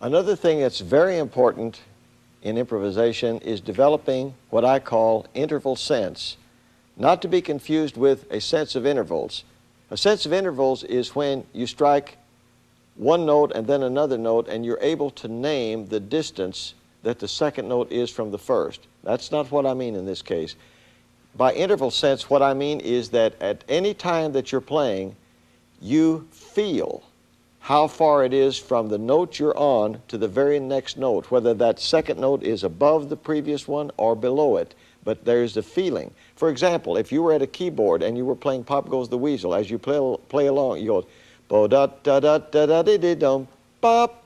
Another thing that's very important in improvisation is developing what I call interval sense, not to be confused with a sense of intervals. A sense of intervals is when you strike one note and then another note and you're able to name the distance that the second note is from the first. That's not what I mean in this case. By interval sense, what I mean is that at any time that you're playing, you feel how far it is from the note you're on to the very next note, whether that second note is above the previous one or below it, but there's the feeling. For example, if you were at a keyboard and you were playing Pop Goes the Weasel, as you play along, you go, bo-da-da-da-da-da-dee-dum, bop.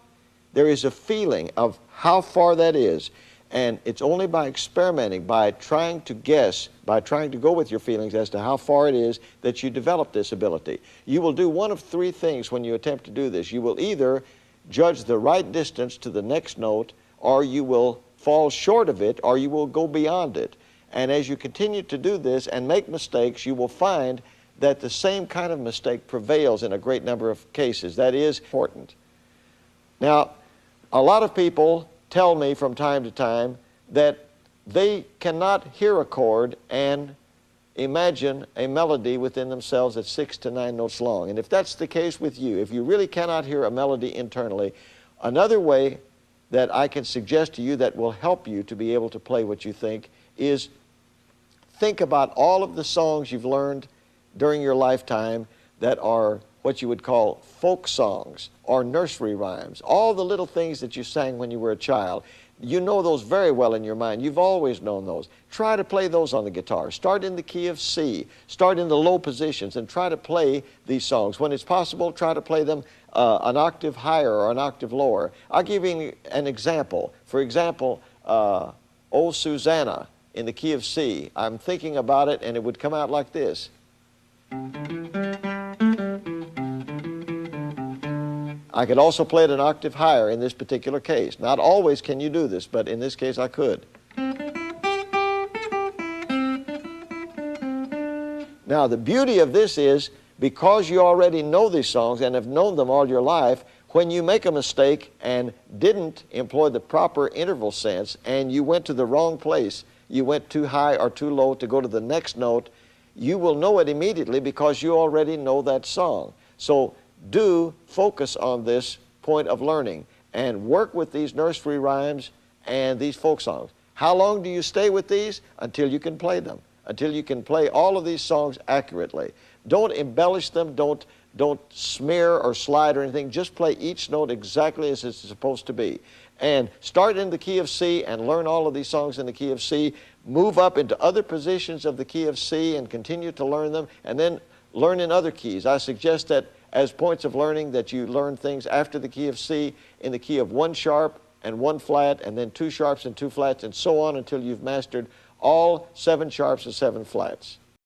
There is a feeling of how far that is, and it's only by experimenting, by trying to guess, by trying to go with your feelings as to how far it is that you develop this ability. You will do one of three things when you attempt to do this. You will either judge the right distance to the next note, or you will fall short of it, or you will go beyond it. And as you continue to do this and make mistakes, you will find that the same kind of mistake prevails in a great number of cases. That is important. Now, a lot of people tell me from time to time that they cannot hear a chord and imagine a melody within themselves that's 6 to 9 notes long. And if that's the case with you, if you really cannot hear a melody internally, another way that I can suggest to you that will help you to be able to play what you think is think about all of the songs you've learned during your lifetime that are what you would call folk songs or nursery rhymes, all the little things that you sang when you were a child. You know those very well in your mind. You've always known those. Try to play those on the guitar. Start in the key of C. Start in the low positions and try to play these songs. When it's possible, try to play them an octave higher or an octave lower. I'll give you an example. For example, Oh Susanna in the key of C. I'm thinking about it and it would come out like this. I could also play it an octave higher in this particular case. Not always can you do this, but in this case I could. Now the beauty of this is, because you already know these songs and have known them all your life, when you make a mistake and didn't employ the proper interval sense and you went to the wrong place, you went too high or too low to go to the next note, you will know it immediately because you already know that song. So do focus on this point of learning and work with these nursery rhymes and these folk songs. How long do you stay with these? Until you can play them, until you can play all of these songs accurately. Don't embellish them, don't smear or slide or anything. Just play each note exactly as it's supposed to be. And start in the key of C and learn all of these songs in the key of C. Move up into other positions of the key of C and continue to learn them, and then learn in other keys. I suggest that as points of learning that you learn things after the key of C in the key of 1 sharp and 1 flat, and then 2 sharps and 2 flats, and so on until you've mastered all 7 sharps and 7 flats.